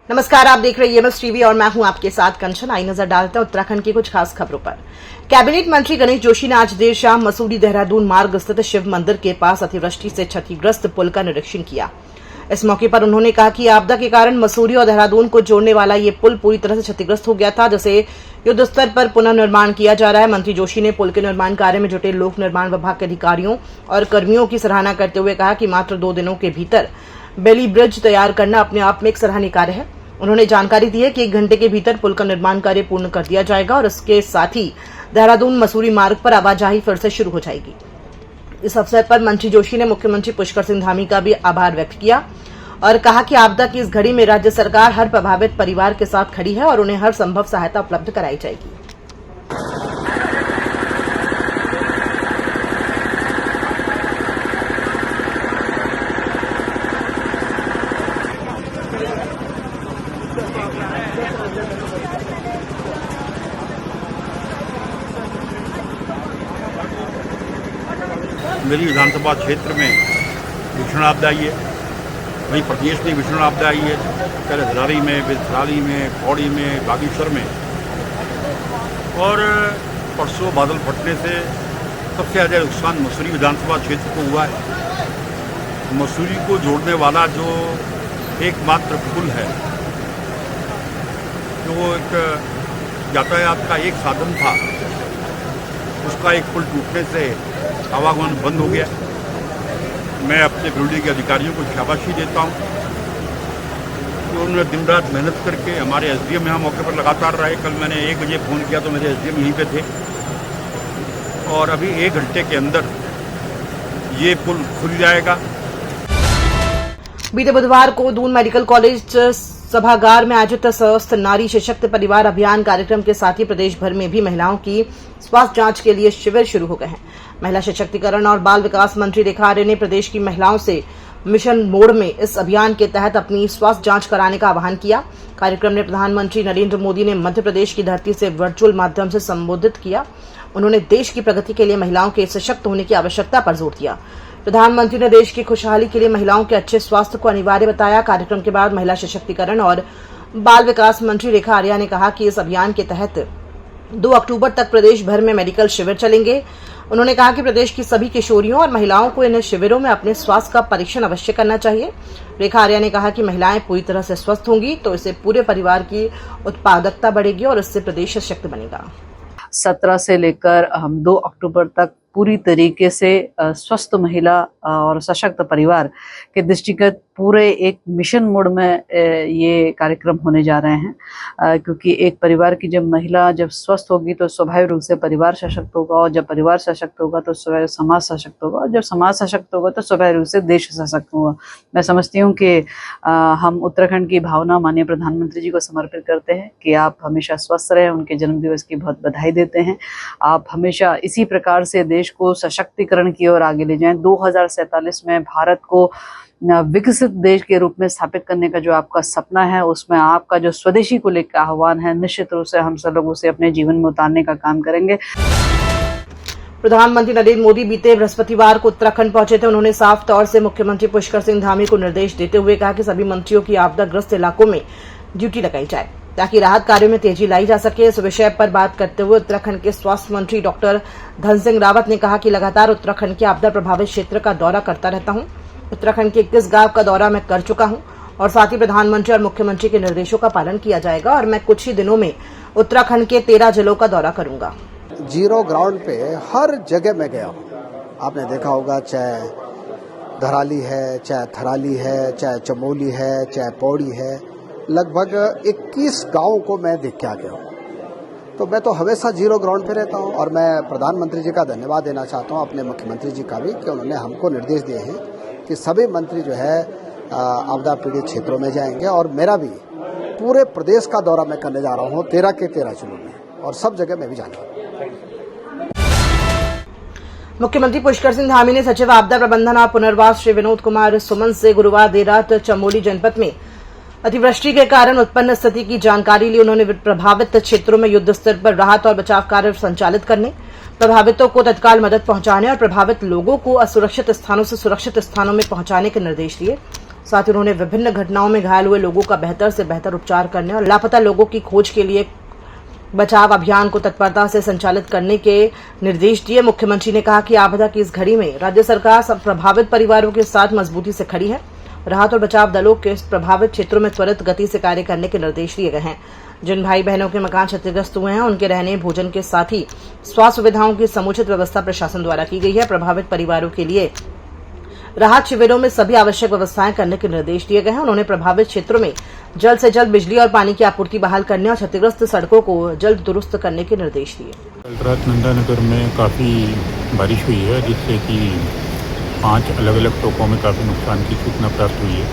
नमस्कार, आप देख रहे हैं एमएस टीवी और मैं हूं आपके साथ कंचन। आई नजर डालते हैं उत्तराखंड की कुछ खास खबरों पर। कैबिनेट मंत्री गणेश जोशी ने आज देर शाम मसूरी देहरादून मार्ग स्थित शिव मंदिर के पास अतिवृष्टि से क्षतिग्रस्त पुल का निरीक्षण किया। इस मौके पर उन्होंने कहा कि आपदा के कारण मसूरी और देहरादून को जोड़ने वाला ये पुल पूरी तरह से क्षतिग्रस्त हो गया था, जिसे युद्ध स्तर पर पुनर्निर्माण किया जा रहा है। मंत्री जोशी ने पुल के निर्माण कार्य में जुटे लोक निर्माण विभाग के अधिकारियों और कर्मियों की सराहना करते हुए कहा कि मात्र 2 दिनों के भीतर बेली ब्रिज तैयार करना अपने आप में एक सराहनीय कार्य है। उन्होंने जानकारी दी है कि 1 घंटे के भीतर पुल का निर्माण कार्य पूर्ण कर दिया जाएगा और इसके साथ ही देहरादून मसूरी मार्ग पर आवाजाही फिर से शुरू हो जाएगी। इस अवसर पर मंत्री जोशी ने मुख्यमंत्री पुष्कर सिंह धामी का भी आभार व्यक्त किया और कहा कि आपदा की इस घड़ी में राज्य सरकार हर प्रभावित परिवार के साथ खड़ी है और उन्हें हर संभव सहायता उपलब्ध कराई जाएगी। मेरी विधानसभा क्षेत्र में भीषण आपदा आई है, वहीं प्रदेश में भीषण आपदा आई है। पहले धरारी में, बिजराली में, पौड़ी में, बागेश्वर में, और परसों बादल फटने से सबसे ज़्यादा नुकसान मसूरी विधानसभा क्षेत्र को हुआ है। मसूरी को जोड़ने वाला जो एकमात्र पुल है, जो एक यातायात का एक साधन था, उसका एक पुल टूटने से आवागमन बंद हो गया। मैं अपने बिल्डिंग के अधिकारियों को शाबाशी देता हूँ कि उन्होंने दिन रात मेहनत करके, हमारे एसडीएम यहाँ मौके पर लगातार रहे। कल मैंने 1 बजे फ़ोन किया तो मेरे एसडीएम यहीं पे थे और अभी 1 घंटे के अंदर ये पुल खुल जाएगा। बीते बुधवार को दून मेडिकल कॉलेज सभागार में आयोजित स्वस्थ नारी सशक्त परिवार अभियान कार्यक्रम के साथ ही प्रदेश भर में भी महिलाओं की स्वास्थ्य जांच के लिए शिविर शुरू हो गए हैं। महिला सशक्तिकरण और बाल विकास मंत्री रेखा आर्य ने प्रदेश की महिलाओं से मिशन मोड में इस अभियान के तहत अपनी स्वास्थ्य जांच कराने का आह्वान किया। कार्यक्रम में प्रधानमंत्री नरेंद्र मोदी ने मध्य प्रदेश की धरती से वर्चुअल माध्यम से संबोधित किया। उन्होंने देश की प्रगति के लिए महिलाओं के सशक्त होने की आवश्यकता पर जोर दिया। प्रधानमंत्री ने देश की खुशहाली के लिए महिलाओं के अच्छे स्वास्थ्य को अनिवार्य बताया। कार्यक्रम के बाद महिला सशक्तिकरण और बाल विकास मंत्री रेखा आर्य ने कहा कि इस अभियान के तहत 2 अक्टूबर तक प्रदेश भर में मेडिकल शिविर चलेंगे। उन्होंने कहा कि प्रदेश की सभी किशोरियों और महिलाओं को इन शिविरों में अपने स्वास्थ्य का परीक्षण अवश्य करना चाहिए। रेखा आर्य ने कहा कि महिलाएं पूरी तरह से स्वस्थ होंगी तो इससे पूरे परिवार की उत्पादकता बढ़ेगी और इससे प्रदेश सशक्त बनेगा। 17 से लेकर हम 2 अक्टूबर तक पूरी तरीके से स्वस्थ महिला और सशक्त परिवार के दृष्टिगत पूरे एक मिशन मोड में ये कार्यक्रम होने जा रहे हैं, क्योंकि एक परिवार की जब महिला जब स्वस्थ होगी तो स्वाभाविक रूप से परिवार सशक्त होगा, और जब परिवार सशक्त होगा तो समाज सशक्त होगा, और जब समाज सशक्त होगा तो स्वाभाविक रूप से देश सशक्त होगा। मैं समझती हूँ कि हम उत्तराखंड की भावना माननीय प्रधानमंत्री जी को समर्पित करते हैं कि आप हमेशा स्वस्थ रहें। उनके जन्मदिवस की बहुत बधाई देते हैं। आप हमेशा इसी प्रकार से देश को सशक्तिकरण की ओर आगे ले जाएं। 2047 में भारत को विकसित देश के रूप में स्थापित करने का जो आपका सपना है, उसमें आपका जो स्वदेशी को लेकर आह्वान है, निश्चित रूप से हम सब लोग उसे अपने जीवन में उतारने का काम करेंगे। प्रधानमंत्री नरेंद्र मोदी बीते बृहस्पतिवार को उत्तराखंड पहुंचे थे। उन्होंने साफ तौर से मुख्यमंत्री पुष्कर सिंह धामी को निर्देश देते हुए कहा कि सभी मंत्रियों की आपदाग्रस्त इलाकों में ड्यूटी लगाई जाए ताकि राहत कार्यों में तेजी लाई जा सके। इस विषय पर बात करते हुए उत्तराखंड के स्वास्थ्य मंत्री डॉक्टर धन सिंह रावत ने कहा कि लगातार उत्तराखंड के आपदा प्रभावित क्षेत्र का दौरा करता रहता हूं। उत्तराखंड के 21 गांव का दौरा मैं कर चुका हूं और साथ ही प्रधानमंत्री और मुख्यमंत्री के निर्देशों का पालन किया जाएगा और मैं कुछ ही दिनों में उत्तराखंड के 13 जिलों का दौरा करूंगा। जीरो ग्राउंड पे हर जगह मैं गया हूँ। आपने देखा होगा, चाहे धराली है, चाहे थराली है, चाहे चमोली है, चाहे पौड़ी है, लगभग 21 गाँव को मैं देख के आ गया हूँ। तो मैं तो हमेशा जीरो ग्राउंड पे रहता हूँ और मैं प्रधानमंत्री जी का धन्यवाद देना चाहता हूँ, अपने मुख्यमंत्री जी का भी, कि उन्होंने हमको निर्देश दिए हैं कि सभी मंत्री जो है आपदा पीड़ित क्षेत्रों में जाएंगे, और मेरा भी पूरे प्रदेश का दौरा मैं करने जा रहा हूँ 13 के 13 जिलों में, और सब जगह मैं भी जाऊँगा। मुख्यमंत्री पुष्कर सिंह धामी ने सचिव आपदा प्रबंधन और पुनर्वास श्री विनोद कुमार सुमन से गुरुवार देर रात चमोली जनपद में अतिवृष्टि के कारण उत्पन्न स्थिति की जानकारी ली। उन्होंने प्रभावित क्षेत्रों में युद्ध स्तर पर राहत और बचाव कार्य संचालित करने, प्रभावितों को तत्काल मदद पहुंचाने और प्रभावित लोगों को असुरक्षित स्थानों से सुरक्षित स्थानों में पहुंचाने के निर्देश दिए। साथ ही उन्होंने विभिन्न घटनाओं में घायल हुए लोगों का बेहतर से बेहतर उपचार करने और लापता लोगों की खोज के लिए बचाव अभियान को तत्परता से संचालित करने के निर्देश दिए। मुख्यमंत्री ने कहा कि आपदा की इस घड़ी में राज्य सरकार सब प्रभावित परिवारों के साथ मजबूती से खड़ी है। राहत और बचाव दलों के प्रभावित क्षेत्रों में त्वरित गति से कार्य करने के निर्देश दिए गए हैं। जिन भाई बहनों के मकान क्षतिग्रस्त हुए हैं उनके रहने भोजन के साथ ही स्वास्थ्य सुविधाओं की समुचित व्यवस्था प्रशासन द्वारा की गई है। प्रभावित परिवारों के लिए राहत शिविरों में सभी आवश्यक व्यवस्थाएं करने के निर्देश दिए गए हैं। उन्होंने प्रभावित क्षेत्रों में जल्द से जल्द बिजली और पानी की आपूर्ति बहाल करने और क्षतिग्रस्त सड़कों को जल्द दुरुस्त करने के निर्देश दिए। कल रात नंदानगर में काफ़ी बारिश हुई है, जिससे कि 5 अलग अलग टोकों में काफ़ी नुकसान की सूचना प्राप्त हुई है,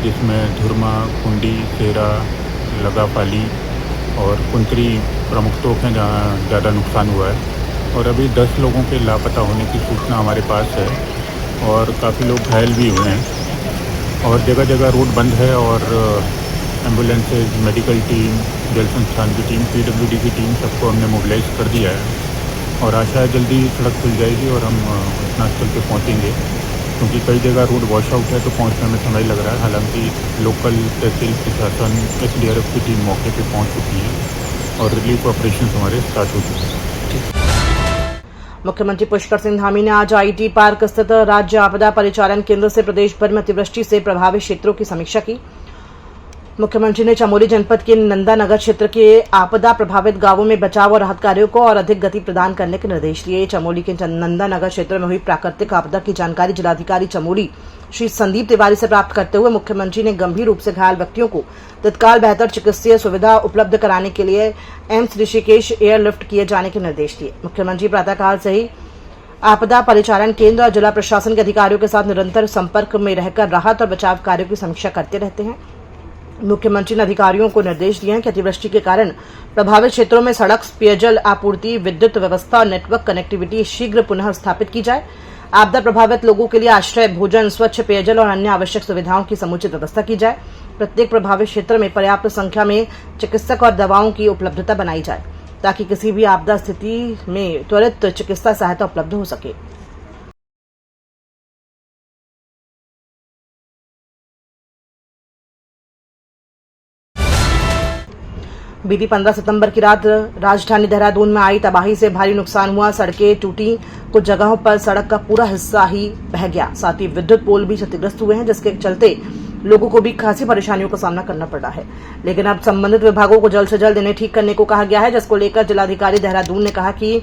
जिसमें धुरमा, कुंडी, सेरा, लगापाली और कुंतरी प्रमुख टोक हैं जहाँ ज़्यादा नुकसान हुआ है। और अभी 10 लोगों के लापता होने की सूचना हमारे पास है और काफ़ी लोग घायल भी हुए हैं और जगह जगह रोड बंद है और एम्बुलेंसेज, मेडिकल टीम, जल संस्थान की टीम, पीडब्ल्यूडी की टीम सबको हमने मोबिलाइज कर दिया है और आशा है जल्दी सड़क खुल जाएगी और हम घटनास्थल पे पहुंचेंगे, क्योंकि कई जगह रोड वॉश आउट है तो पहुंचने में समय लग रहा है। हालांकि लोकल तहसील प्रशासन, SDRF की टीम मौके पे पहुंच चुकी है और रिलीफ ऑपरेशन हमारे स्टार्ट हो चुके हैं। मुख्यमंत्री पुष्कर सिंह धामी ने आज IT पार्क स्थित राज्य आपदा परिचालन केंद्र से प्रदेश भर में अतिवृष्टि से प्रभावित क्षेत्रों की समीक्षा की। मुख्यमंत्री ने चमोली जनपद के नंदानगर क्षेत्र के आपदा प्रभावित गांवों में बचाव और राहत कार्यों को और अधिक गति प्रदान करने के निर्देश दिए। चमोली के नंदानगर क्षेत्र में हुई प्राकृतिक आपदा की जानकारी जिलाधिकारी चमोली श्री संदीप तिवारी से प्राप्त करते हुए मुख्यमंत्री ने गंभीर रूप से घायल व्यक्तियों को तत्काल बेहतर चिकित्सीय सुविधा उपलब्ध कराने के लिए एम्स ऋषिकेश एयरलिफ्ट किए जाने के निर्देश दिए। मुख्यमंत्री प्रातःकाल से ही आपदा परिचालन केंद्र और जिला प्रशासन के अधिकारियों के साथ निरंतर संपर्क में रहकर राहत और बचाव कार्यों की समीक्षा करते रहते हैं। मुख्यमंत्री ने अधिकारियों को निर्देश दिए हैं कि अतिवृष्टि के कारण प्रभावित क्षेत्रों में सड़क, पेयजल आपूर्ति, विद्युत व्यवस्था और नेटवर्क कनेक्टिविटी शीघ्र पुनः स्थापित की जाए। आपदा प्रभावित लोगों के लिए आश्रय, भोजन, स्वच्छ पेयजल और अन्य आवश्यक सुविधाओं की समुचित व्यवस्था की जाए। प्रत्येक प्रभावित क्षेत्र में पर्याप्त संख्या में चिकित्सक और दवाओं की उपलब्धता बनाई जाए ताकि किसी भी आपदा स्थिति में त्वरित चिकित्सा सहायता उपलब्ध हो सके। बीती 15 सितंबर की रात राजधानी देहरादून में आई तबाही से भारी नुकसान हुआ। सड़कें टूटी, कुछ जगहों पर सड़क का पूरा हिस्सा ही बह गया। साथ ही विद्युत पोल भी क्षतिग्रस्त हुए हैं, जिसके चलते लोगों को भी खासी परेशानियों का सामना करना पड़ रहा है। लेकिन अब संबंधित विभागों को जल्द से जल्द इन्हें ठीक करने को कहा गया है, जिसको लेकर जिलाधिकारी देहरादून ने कहा कि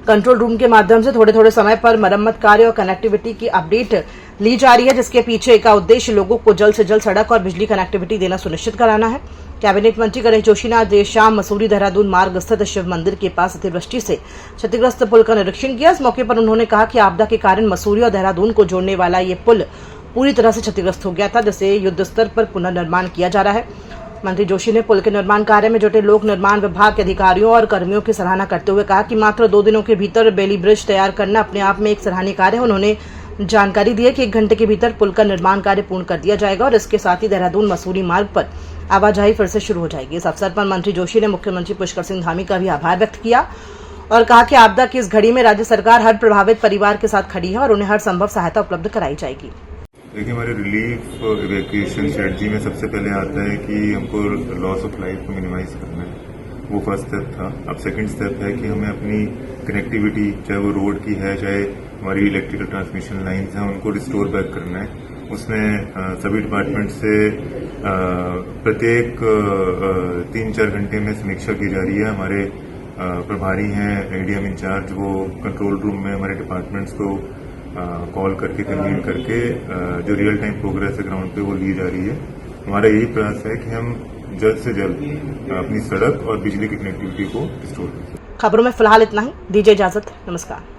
कंट्रोल रूम के माध्यम से थोड़े थोड़े समय पर मरम्मत कार्य और कनेक्टिविटी की अपडेट ली जा रही है, जिसके पीछे का उद्देश्य लोगों को जल्द से जल्द सड़क और बिजली कनेक्टिविटी देना सुनिश्चित कराना है। कैबिनेट मंत्री गणेश जोशी ने आज देर शाम मसूरी देहरादून मार्ग स्थित शिव मंदिर के पास अतिवृष्टि से क्षतिग्रस्त पुल का निरीक्षण किया। इस मौके पर उन्होंने कहा कि आपदा के कारण मसूरी और देहरादून को जोड़ने वाला ये पुल पूरी तरह से क्षतिग्रस्त हो गया था, जिसे युद्ध स्तर पर पुनर्निर्माण किया जा रहा है। मंत्री जोशी ने पुल के निर्माण कार्य में जुटे लोक निर्माण विभाग के अधिकारियों और कर्मियों की सराहना करते हुए कहा कि मात्र 2 दिनों के भीतर बेली ब्रिज तैयार करना अपने आप में एक सराहनीय कार्य है। उन्होंने जानकारी दी है कि 1 घंटे के भीतर पुल का निर्माण कार्य पूर्ण कर दिया जाएगा और इसके साथ ही देहरादून मसूरी मार्ग पर आवाजाही फिर से शुरू हो जाएगी। इस अवसर पर मंत्री जोशी ने मुख्यमंत्री पुष्कर सिंह धामी का भी आभार व्यक्त किया और कहा कि आपदा की इस घड़ी में राज्य सरकार हर प्रभावित परिवार के साथ खड़ी है और उन्हें हर संभव सहायता उपलब्ध कराई जाएगी। देखिए, हमारे रिलीफ इवैक्यूएशन स्ट्रेटजी में सबसे पहले आता है कि हमको लॉस ऑफ लाइफ को मिनिमाइज करना है, वो फर्स्ट स्टेप था। अब सेकंड स्टेप है कि हमें अपनी कनेक्टिविटी, चाहे वो रोड की है, चाहे हमारी इलेक्ट्रिकल ट्रांसमिशन लाइन्स हैं, उनको रिस्टोर बैक करना है। उसमें सभी डिपार्टमेंट से प्रत्येक 3-4 घंटे में समीक्षा की जा रही है। हमारे प्रभारी हैं ADM इंचार्ज, वो कंट्रोल रूम में हमारे डिपार्टमेंट्स को कॉल करके, कन्वीन करके जो रियल टाइम प्रोग्रेस है ग्राउंड पे वो ली जा रही है। हमारा यही प्रयास है कि हम जल्द से जल्द अपनी सड़क और बिजली की कनेक्टिविटी को रिस्टोर करें। खबरों में फिलहाल इतना ही। दीजिए इजाजत। नमस्कार।